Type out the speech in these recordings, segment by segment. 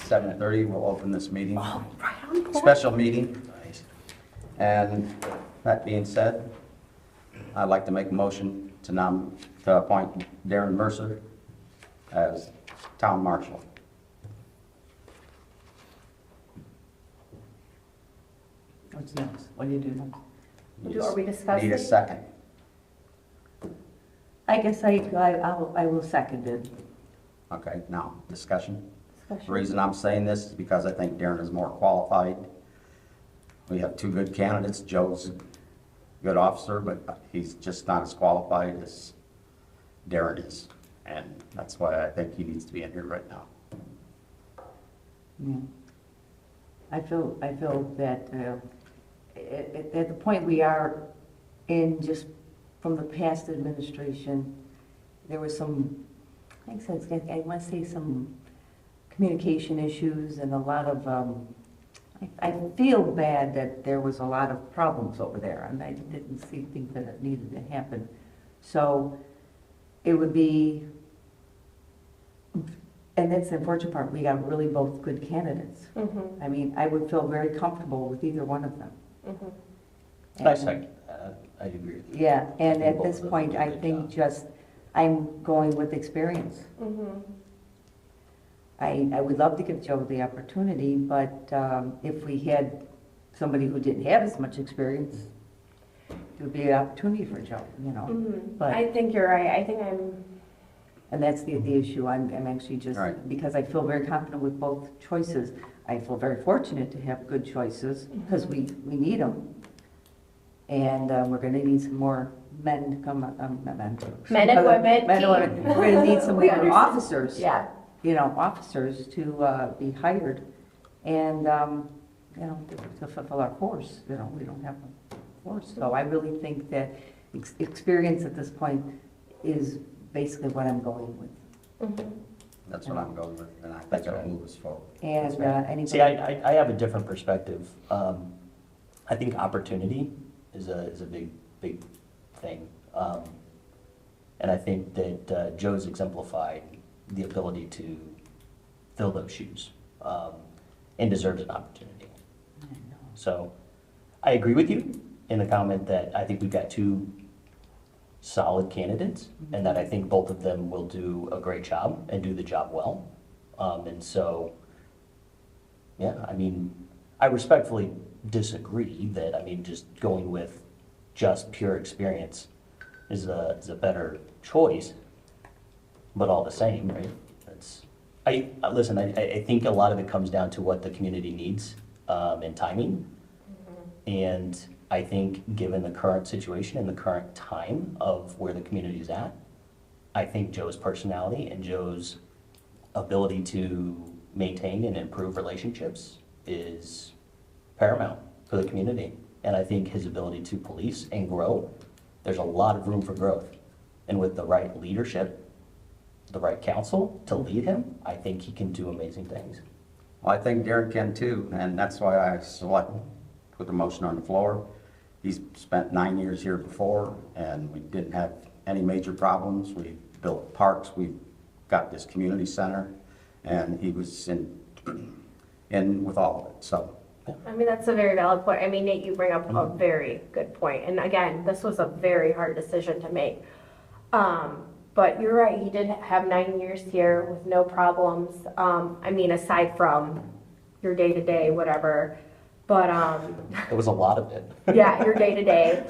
7:30, we'll open this meeting. Oh, right on point. Special meeting. And that being said, I'd like to make a motion to appoint Darren Mercer as town marshal. What's next? What do you do next? Are we discussing? Need a second. I guess I will second it. Okay, now, discussion. The Discussion. reason I'm saying this is because I think Darren is more qualified. We have two good candidates. Joe's a good officer, but he's just not as qualified as Darren is. And that's why I think he needs to be in here right now. Yeah. I feel that at the point we are in, just from the past administration, there was some, I want to say some communication issues and a lot of, I feel bad that there was a lot of problems over there, and I didn't think that it needed to happen. So it would be, and that's the unfortunate part, we got really both good candidates. Mm-hmm. I mean, I would feel very comfortable with either one of them. Mm-hmm. I second that. I agree with you. Yeah, and at Both this of them point, did a I good think job. I'm going with experience. Mm-hmm. I would love to give Joe the opportunity, but if we had somebody who didn't have as much experience, it would be an opportunity for Joe, you know? Mm-hmm. But- I think you're right. I think I'm, And that's the issue. I'm actually just, Right. because I feel very confident with both choices. I feel very fortunate to have good choices, because we need them. And we're gonna need some more men to come, not men. Men and women, Men and women. team. We're gonna need some We more understand. officers. yeah. You know, officers to be hired and, you know, to fulfill our force. You know, we don't have a force. So I really think that experience at this point is basically what I'm going with. Mm-hmm. That's what I'm going with, and I think it'll move us forward. And anybody. See, I have a different perspective. I think opportunity is a big thing. And I think that Joe's exemplified the ability to fill those shoes and deserves an opportunity. So I agree with you in the comment that I think we've got two solid candidates and that I think both of them will do a great job and do the job well. And so, yeah, I mean, I respectfully disagree that, I mean, just going with just pure experience is a better choice, but all the same, right? Listen, I think a lot of it comes down to what the community needs and timing. And I think given the current situation and the current time of where the community is at, I think Joe's personality and Joe's ability to maintain and improve relationships is paramount for the community. And I think his ability to police and grow, there's a lot of room for growth. And with the right leadership, the right counsel to lead him, I think he can do amazing things. Well, I think Darren can too, and that's why I put the motion on the floor. He's spent 9 years here before, and we didn't have any major problems. We built parks, we got this community center, and he was in with all of it, so. I mean, that's a very valid point. I mean, Nate, you bring up a very good point. And again, this was a very hard decision to make. But you're right, he did have 9 years here with no problems. I mean, aside from your day-to-day, whatever. But, It was a lot of it. yeah, your day-to-day.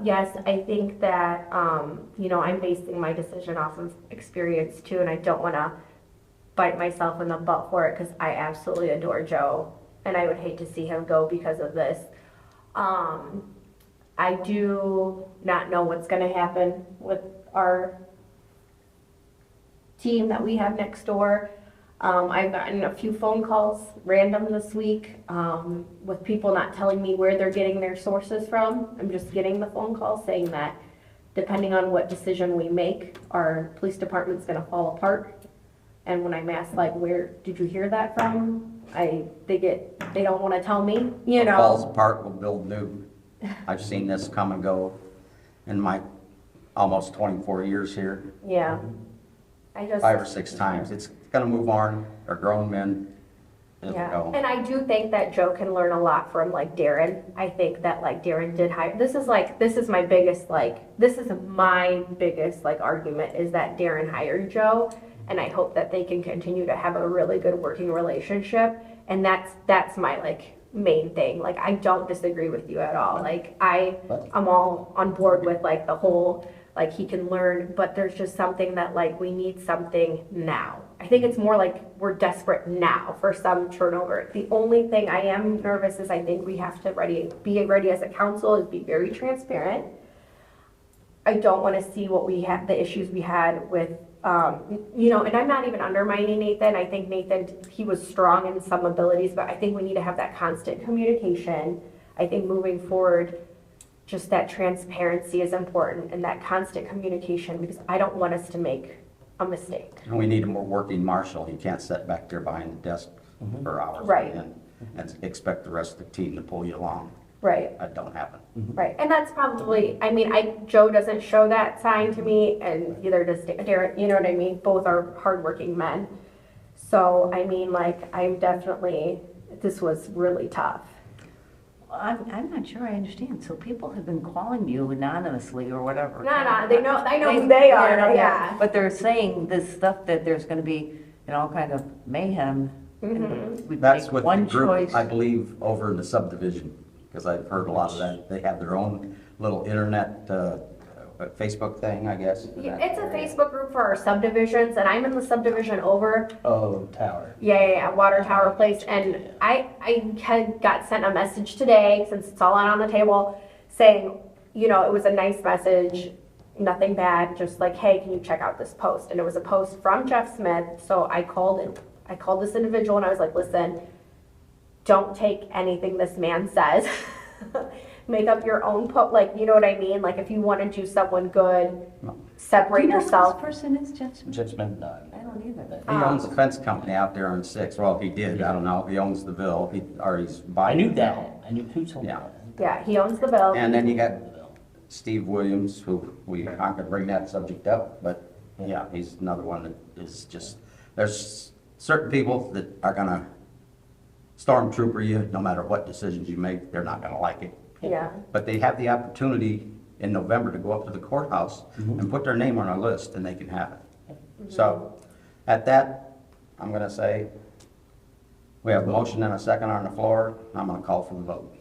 Yes, I think that, you know, I'm basing my decision off of experience too, and I don't want to bite myself in the butt for it because I absolutely adore Joe, and I would hate to see him go because of this. I do not know what's going to happen with our team that we have next door. I've gotten a few phone calls random this week with people not telling me where they're getting their sources from. I'm just getting the phone call saying that depending on what decision we make, our police department's going to fall apart. And when I'm asked, like, where did you hear that from? They don't want to tell me, you know. Falls apart, we'll build new. I've seen this come and go in my almost 24 years here. Yeah. I just. 5 or 6 times. It's gonna move on, they're grown men, it'll Yeah, go. and I do think that Joe can learn a lot from like Darren. I think that like Darren did hire, this is my biggest this is my biggest like argument is that Darren hired Joe. And I hope that they can continue to have a really good working relationship. And that's my like main thing. Like, I don't disagree with you at all. Like, I'm all on board with like the whole, like he can learn, but there's just something that like we need something now. I think it's more like we're desperate now for some turnover. The only thing I am nervous is I think we have to be ready as a council is be very transparent. I don't want to see what we had, the issues we had with, and I'm not even undermining Nathan. I think Nathan, he was strong in some abilities, but I think we need to have that constant communication. I think moving forward, just that transparency is important and that constant communication, because I don't want us to make a mistake. And we need a more working marshal. He can't sit back there behind the desk for hours. Right. And expect the rest of the team to pull you along. Right. That don't happen. Right, and that's probably, I mean, Joe doesn't show that sign to me, and neither does Darren, you know what I mean? Both are hardworking men. So, I mean, like, this was really tough. Well, I'm not sure I understand. So people have been calling you anonymously or whatever. No, I know who they are, yeah. But they're saying this stuff that there's gonna be, all kind of mayhem. And we That's make what the one group, choice. I believe, over in the subdivision, because I've heard a lot of that. They have their own little internet, Facebook thing, I guess. Yeah, it's a Facebook group for our subdivisions, and I'm in the subdivision over, Oh, tower. yeah, Water Tower Place, and I got sent a message today, since it's all out on the table, saying, it was a nice message, nothing bad, just like, hey, can you check out this post? And it was a post from Jeff Smith, so I called this individual and I was like, listen, don't take anything this man says. Make up your own like, you know what I mean? Like, if you want to do someone good, separate Do you know yourself. who this person is, Judge? Judgment, no. I don't either. He owns a fence company out there on 6. Well, he did, I don't know. He owns the Ville, he's I buying. knew the that. Ville. I knew who told me Yeah. that. Yeah, he owns the bill. And then you got Steve Williams, who I could bring that subject up, but yeah, he's another one that is just, there's certain people that are gonna stormtrooper you, no matter what decisions you make, they're not gonna like it. Yeah. But they have the opportunity in November to go up to the courthouse and put their name on our list, and they can have it. So, at that, I'm gonna say, we have a motion and a second on the floor. I'm gonna call for the vote.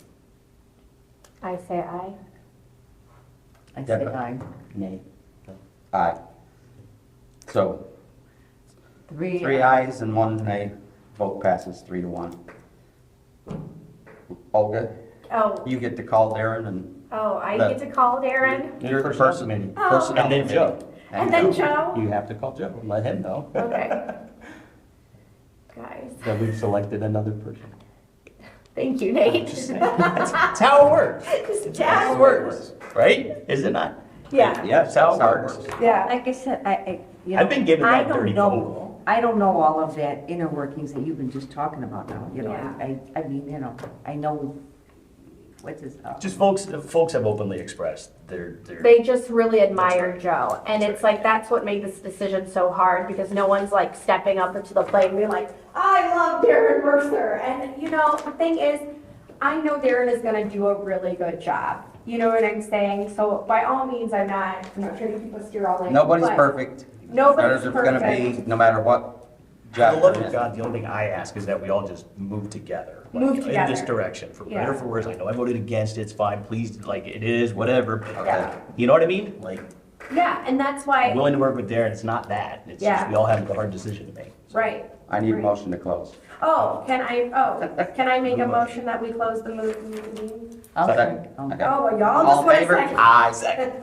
I say aye. I say Deborah. aye. Nay. Aye. So, Three. 3 ayes and 1 nay. Vote passes 3-1. Olga, Oh, you get to call Darren and I get to call Darren, you're the Personnel person. committee. Personnel And then committee. Joe. and then Joe. You have to call Joe and let him know Okay. Guys, that we've selected another person. thank you, Nate. That's how it works. Just That's how it works, right? Is it not? Yeah, Yeah, That's how it works. yeah. Like I said, I've been given I that don't dirty know- phone call. I don't know all of that inner workings that you've been just talking about now, Yeah. I mean, I know, what's his, Just folks have openly expressed their. They just really admire right. Joe. And That's it's right. like, that's what made this decision so hard, because no one's like stepping up into the plate and being like, I love Darren Mercer. And the thing is, I know Darren is gonna do a really good job. You know what I'm saying? So by all means, I'm not trying to keep us here all night. Nobody's but perfect. Nobody's There's gonna be, perfect. no matter what For the job love you're of in. God, the only thing I ask is that we all just move together. Move In this together. direction, for better or Yeah. for worse. I know I voted against it, it's fine, please, like, it is, whatever. but, Yeah. You know what I mean? Like, Yeah, and that's I'm why, willing to work with Darren, it's not that. It's Yeah. just, we all have a hard decision to make. right. I need a Right. motion to close. Can I make a motion that we close the meeting? I'll Second. second. Oh. Okay. Oh, well, y'all All just in want a favor? second. Aye, second.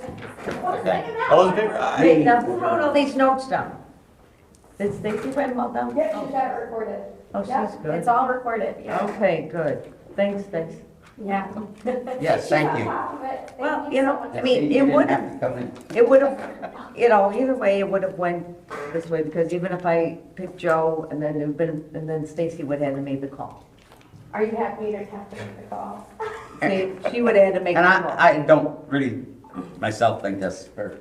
Well, Okay. second that All those in one. favor? Aye. Wait, now, who wrote all these notes down? Did Stacy write them all down? Yeah, she's got it recorded. Oh, she's Yeah, good. It's all recorded, yeah. Okay, good. Thanks. Yeah. Yes, thank you. Well, Thank so, much. I mean, You it didn't would have have, to come in. it would have, either way, it would have went this way, because even if I picked Joe, and then and then Stacy would have had to make the call. Are you happy to have to make the call? See, she would have had to make the And call. I don't really myself think that's fair.